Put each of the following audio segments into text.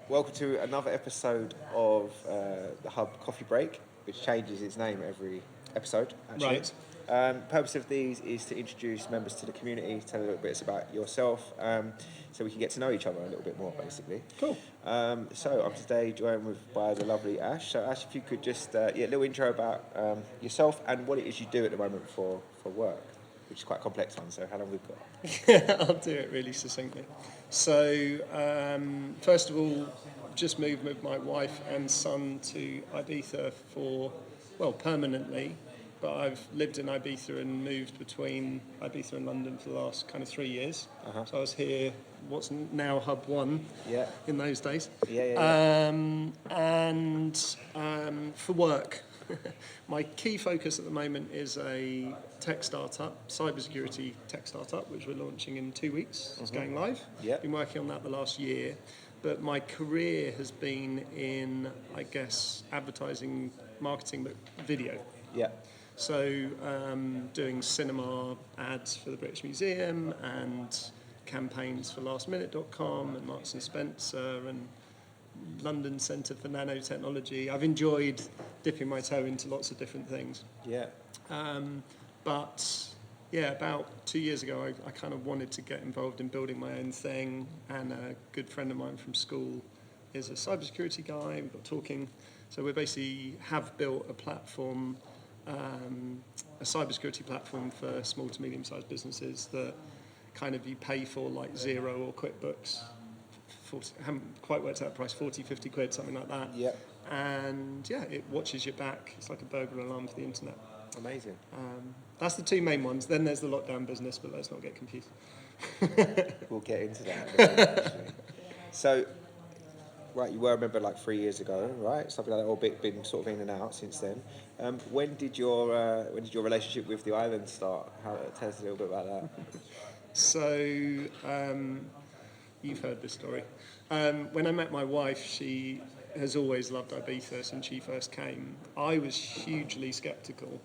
Welcome to another episode of the Hub Coffee Break, which changes its name every episode, actually. Right. Purpose of these is to introduce members to the community, tell a little bit about yourself, so we can get to know each other a little bit more, basically. Cool. So I'm today joined by the lovely Ash. So Ash, if you could just, a little intro about yourself and what it is you do at the moment for work, which is quite a complex one, so how long we've got? I'll do it really succinctly. So, first of all, I've just moved with my wife and son to Ibiza permanently. But I've lived in Ibiza and moved between Ibiza and London for the last kind of 3 years. Uh-huh. So I was here, what's now Hub 1 in those days. For work, my key focus at the moment is a tech startup, cybersecurity tech startup, which we're launching in 2 weeks. It's going live. Yeah. Been working on that the last year. But my career has been in, I guess, advertising, marketing, but video. Yeah. So doing cinema ads for the British Museum and campaigns for lastminute.com and Marks and Spencer and London Centre for Nanotechnology. I've enjoyed dipping my toe into lots of different things. Yeah. About 2 years ago, I kind of wanted to get involved in building my own thing, and a good friend of mine from school is a cybersecurity guy. We got talking. So we basically have built a platform, a cybersecurity platform for small to medium-sized businesses that kind of you pay for like Xero or QuickBooks. Haven't quite worked out the price, 40, 50 quid, something like that. Yeah. And it watches your back. It's like a burglar alarm for the internet. Amazing. That's the two main ones. Then there's the lockdown business, but let's not get confused. We'll get into that. Actually. So, right, you were a member like 3 years ago, right? Something like that, or been sort of in and out since then. When did your relationship with the island start? Tell us a little bit about that. So, you've heard this story. When I met my wife, she has always loved Ibiza since she first came. I was hugely sceptical.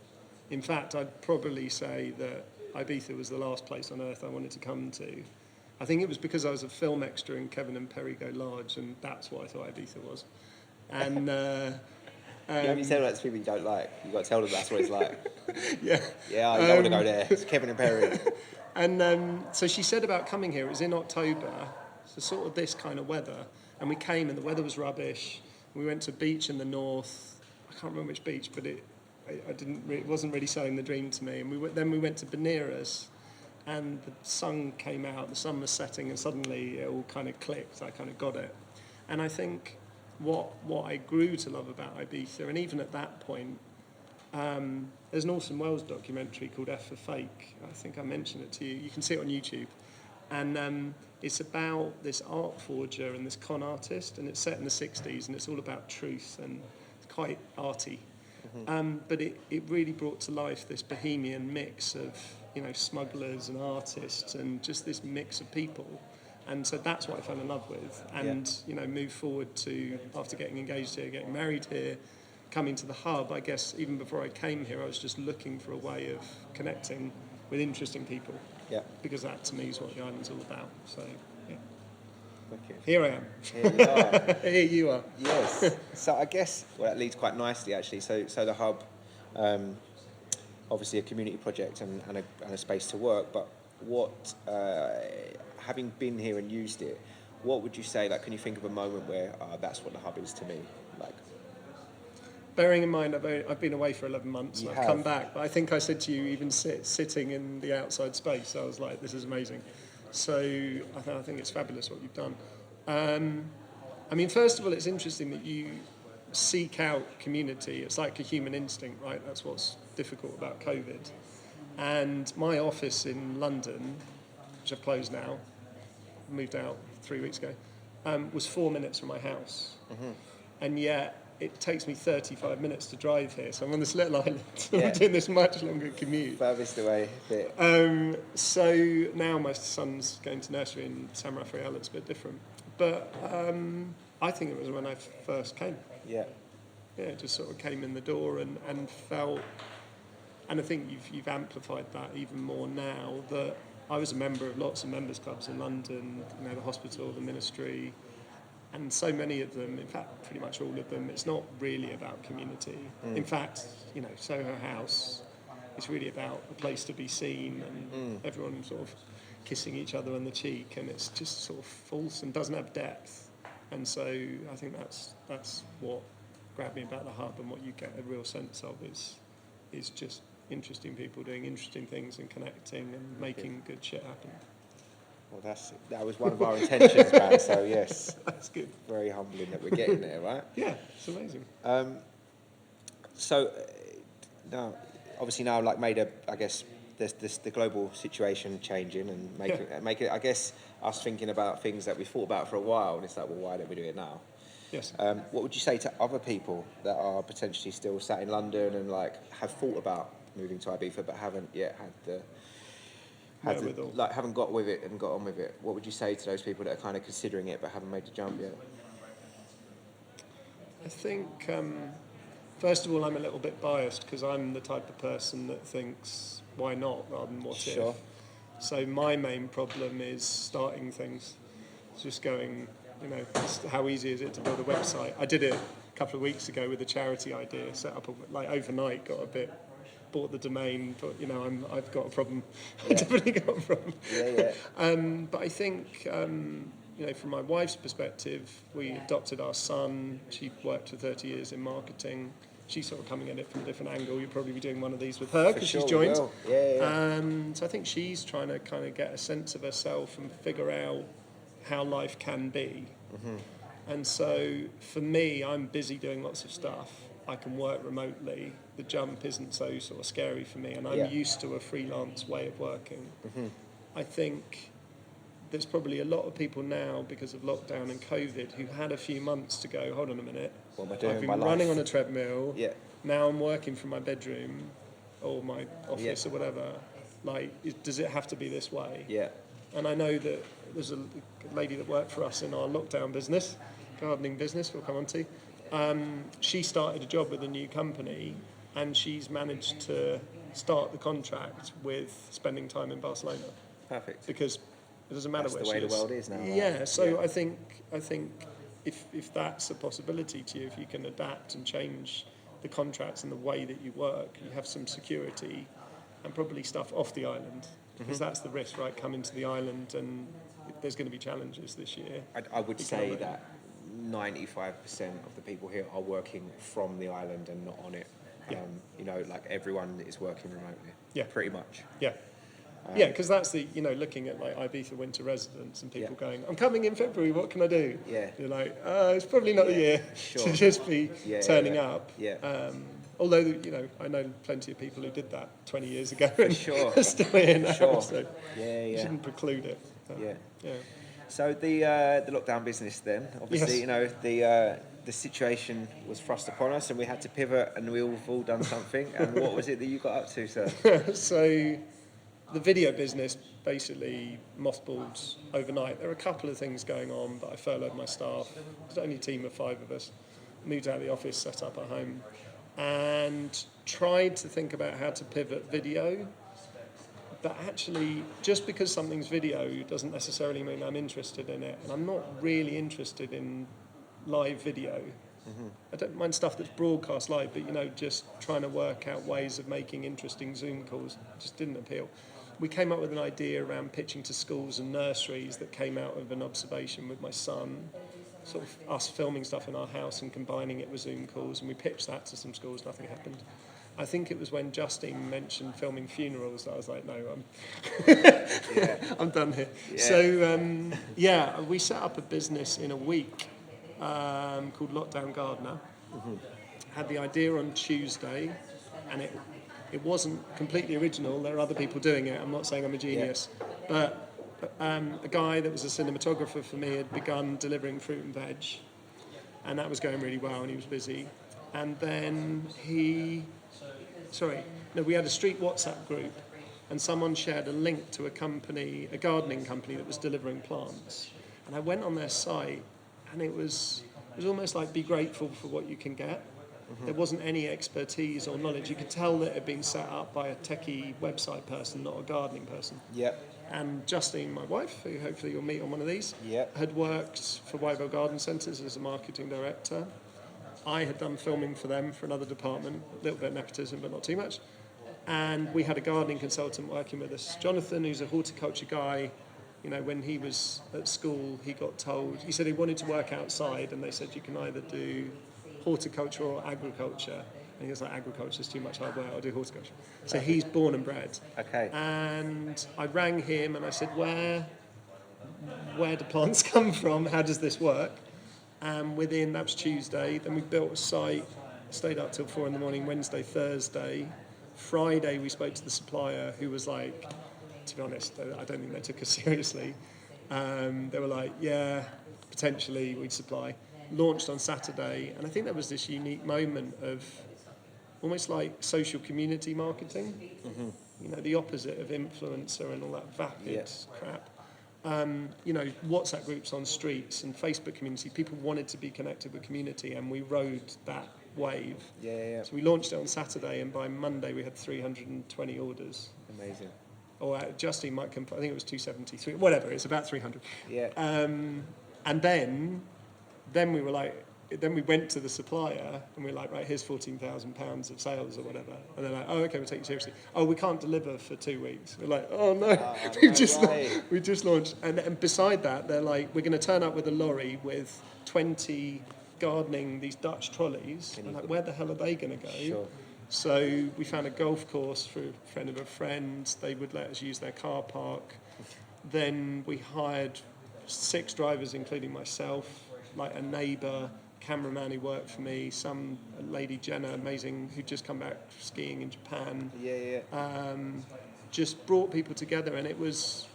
In fact, I'd probably say that Ibiza was the last place on earth I wanted to come to. I think it was because I was a film extra in Kevin and Perry Go Large, and that's what I thought Ibiza was. And you only tell that to people you don't like. You've got to tell them that's what it's like. Yeah. Yeah, you don't want to go there. It's Kevin and Perry. And so she said about coming here. It was in October, so sort of this kind of weather. And we came, and the weather was rubbish. We went to a beach in the north. I can't remember which beach, but it wasn't really selling the dream to me. And then we went to Beneras, and the sun came out. The sun was setting, and suddenly it all kind of clicked. I kind of got it. And I think what I grew to love about Ibiza, and even at that point, there's an Orson Welles documentary called F for Fake. I think I mentioned it to you. You can see it on YouTube. And it's about this art forger and this con artist, and it's set in the 60s, and it's all about truth, and it's quite arty. Mm-hmm. But it really brought to life this bohemian mix of, smugglers and artists, and just this mix of people. And so that's what I fell in love with. And, moved forward to, after getting engaged here, getting married here, coming to the Hub. I guess even before I came here, I was just looking for a way of connecting with interesting people. Yeah. Because that, to me, is what the island's all about. So, yeah. Okay. Here I am. Here you are. Here you are. Yes. So I guess, that leads quite nicely, actually. So the Hub, obviously a community project and a space to work, but what, having been here and used it, what would you say, can you think of a moment where that's what the Hub is to me? Bearing in mind, I've been away for 11 months, and I've have. come back, but I think I said to you, even sitting in the outside space, I was like, this is amazing. So I think it's fabulous what you've done. First of all, it's interesting that you seek out community. It's like a human instinct, right? That's what's difficult about COVID. And my office in London, which I've closed now, moved out 3 weeks ago, was 4 minutes from my house. Mm-hmm. And yet, it takes me 35 minutes to drive here, so I'm on this little island. I'm doing this much longer commute. Furthest away bit. So now my son's going to nursery in San Rafael. It's a bit different, but I think it was when I first came. Yeah, just sort of came in the door and felt, and I think you've amplified that even more now that I was a member of lots of members clubs in London, the hospital, the ministry. And so many of them, in fact, pretty much all of them, it's not really about community. In fact, you know, Soho House is really about a place to be seen and everyone sort of kissing each other on the cheek, and it's just sort of false and doesn't have depth. And so I think that's what grabbed me about the hub, and what you get a real sense of is just interesting people doing interesting things and connecting and making good shit happen. Well, that was one of our intentions, man. So yes, That's good. very humbling that we're getting there, right? Yeah, it's amazing. So now, obviously, now like made I guess there's the global situation changing and make it. I guess us thinking about things that we thought about for a while, and it's like, well, why don't we do it now? Yes. What would you say to other people that are potentially still sat in London and like have thought about moving to Ibiza but haven't yet haven't got with it and got on with it? What would you say to those people that are kind of considering it but haven't made the jump yet? I think, first of all, I'm a little bit biased because I'm the type of person that thinks, why not, rather than what Sure. if. So my main problem is starting things. It's just going, you know, how easy is it to build a website? I did it a couple of weeks ago with a charity idea, set up, overnight, got a bit, bought the domain, but, you know, I've got a problem. Yeah. I definitely got a problem. Yeah. But I think, you know, from my wife's perspective, we adopted our son. She worked for 30 years in marketing. She's sort of coming at it from a different angle. You'll probably be doing one of these with her because she's joined. Yeah. So I think she's trying to kind of get a sense of herself and figure out how life can be. And so for me, I'm busy doing lots of stuff. I can work remotely. The jump isn't so sort of scary for me, and I'm used to a freelance way of working. I think there's probably a lot of people now, because of lockdown and COVID, who had a few months to go, hold on a minute, What am I doing I've with been my running life? on a treadmill, Yeah. now I'm working from my bedroom or my office or whatever. Like, does it have to be this way? Yeah. And I know that there's a lady that worked for us in our lockdown business, gardening business, we'll come on to. She started a job with a new company, and she's managed to start the contract with spending time in Barcelona. Perfect. Because it doesn't matter That's where the way she the is. world is now, right? Yeah, so Yeah. I think if that's a possibility to you, if you can adapt and change the contracts and the way that you work, you have some security and probably stuff off the island, because that's the risk, right? Coming to the island, and there's going to be challenges this year. I would say that 95% of the people here are working from the island and not on it. Yeah. You know, like everyone is working remotely. Yeah. Pretty much. Yeah. Yeah, because that's the, you know, looking at like Ibiza winter residents and people going, I'm coming in February, what can I do? Yeah. You're like, it's probably not the year Sure. to just be turning up. Yeah. Although, you know, I know plenty of people who did that 20 years ago and Sure. are still here now. Sure. So Yeah. you shouldn't preclude it. Yeah. So the lockdown business then, obviously, Yes. you know, the situation was thrust upon us and we had to pivot and we've all done something. And what was it that you got up to, sir? So the video business basically mothballed overnight. There were a couple of things going on, but I furloughed my staff. There's only a team of 5 of us. Moved out of the office, set up at home, and tried to think about how to pivot video. But actually, just because something's video doesn't necessarily mean I'm interested in it. And I'm not really interested in live video. I don't mind stuff that's broadcast live, but, you know, just trying to work out ways of making interesting Zoom calls just didn't appeal. We came up with an idea around pitching to schools and nurseries that came out of an observation with my son, sort of us filming stuff in our house and combining it with Zoom calls, and we pitched that to some schools, nothing happened. I think it was when Justine mentioned filming funerals that I was like, no, I'm done here. Yeah. So, we set up a business in a week called Lockdown Gardener. Had the idea on Tuesday, and it wasn't completely original. There are other people doing it. I'm not saying I'm a genius. But a guy that was a cinematographer for me had begun delivering fruit and veg, and that was going really well, and he was busy. And then we had a street WhatsApp group, and someone shared a link to a gardening company that was delivering plants. And I went on their site, and it was almost like be grateful for what you can get. There wasn't any expertise or knowledge. You could tell that it had been set up by a techie website person, not a gardening person. Yep. And Justine, my wife, who hopefully you'll meet on one of these, Yep. had worked for Wyville Garden Centres as a marketing director. I had done filming for them for another department, a little bit of nepotism, but not too much. And we had a gardening consultant working with us, Jonathan, who's a horticulture guy. You know, when he was at school, he got told, he said he wanted to work outside, and they said you can either do horticulture or agriculture. And he was like, agriculture's too much hard work, I'll do horticulture. So he's born and bred. Okay. And I rang him and I said, where do plants come from? How does this work? And within, that was Tuesday, then we built a site, stayed up till 4 a.m, Wednesday, Thursday. Friday, we spoke to the supplier, who was like, to be honest, I don't think they took us seriously. They were like, yeah, potentially we'd supply. Launched on Saturday, and I think there was this unique moment of almost like social community marketing. You know, the opposite of influencer and all that vapid crap. You know, WhatsApp groups on streets and Facebook community, people wanted to be connected with community, and we rode that wave. Yeah. So we launched it on Saturday, and by Monday we had 320 orders. Amazing. Or Justine might come, I think it was 273, whatever, it's about 300. Yeah. And then we were like, then we went to the supplier and we were like, right, here's £14,000 of sales or whatever. And they're like, oh, okay, we'll take you seriously. Oh, we can't deliver for 2 weeks. We're like, oh no, we just launched. And beside that, they're like, we're going to turn up with a lorry with 20 gardening, these Dutch trolleys. And like, where the hell are they going to go? Sure. So we found a golf course for a friend of a friend. They would let us use their car park. Then we hired 6 drivers, including myself, like a neighbour, cameraman who worked for me, some lady, Jenna, amazing, who'd just come back skiing in Japan. Just brought people together, and it was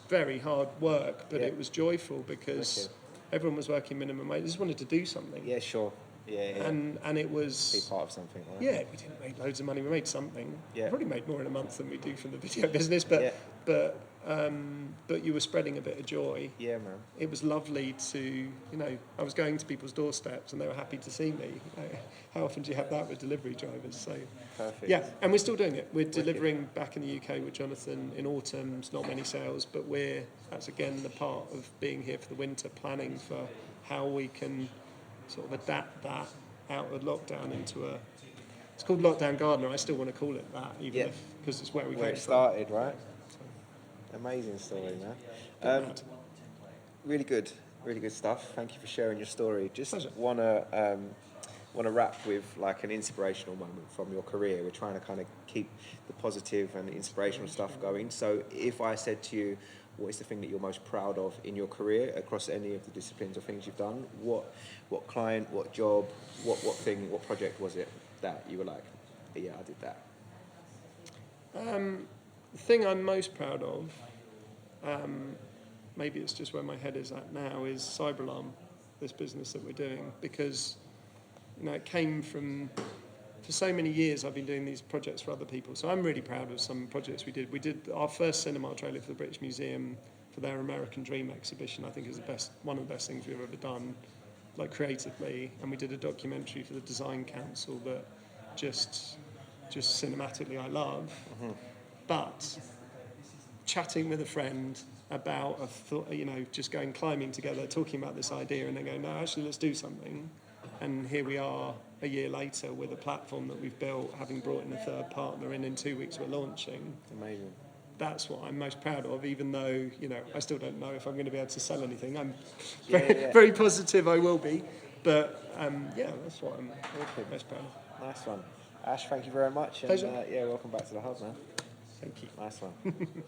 very hard work, but it was joyful because everyone was working minimum wage. They just wanted to do something. Yeah, sure. Yeah. And it was... Be part of something, right? Yeah, we didn't make loads of money. We made something. Yeah. We probably made more in a month than we do from the video business, but you were spreading a bit of joy. Yeah, man. It was lovely to, you know, I was going to people's doorsteps and they were happy to see me. You know, how often do you have that with delivery drivers? So, perfect. yeah, and we're still doing it. We're delivering back in the UK with Jonathan in autumn. It's not many sales, but that's again the part of being here for the winter, planning for how we can sort of adapt that out of lockdown into it's called Lockdown Gardener. I still want to call it that, even because it's where we came from. Started, right? Amazing story, man. Really good stuff. Thank you for sharing your story. Just want to wrap with like an inspirational moment from your career. We're trying to kind of keep the positive and inspirational stuff going. So if I said to you, what is the thing that you're most proud of in your career across any of the disciplines or things you've done? What client, what job, what thing, what project was it that you were like, yeah, I did that? The thing I'm most proud of, maybe it's just where my head is at now, is Cyber Alarm, this business that we're doing, because you know it came from. For so many years, I've been doing these projects for other people, so I'm really proud of some projects we did. We did our first cinema trailer for the British Museum for their American Dream exhibition. I think is one of the best things we've ever done, like creatively. And we did a documentary for the Design Council that just cinematically I love. But chatting with a friend about just going climbing together, talking about this idea, and then going, no, actually, let's do something. And here we are a year later with a platform that we've built, having brought in a third partner, and in 2 weeks we're launching. Amazing. That's what I'm most proud of, even though, you know, I still don't know if I'm going to be able to sell anything. I'm very positive I will be. But, that's what I'm most proud of. Nice one. Ash, thank you very much. And, Pleasure. welcome back to the Hub, man. Thank you. Nice one.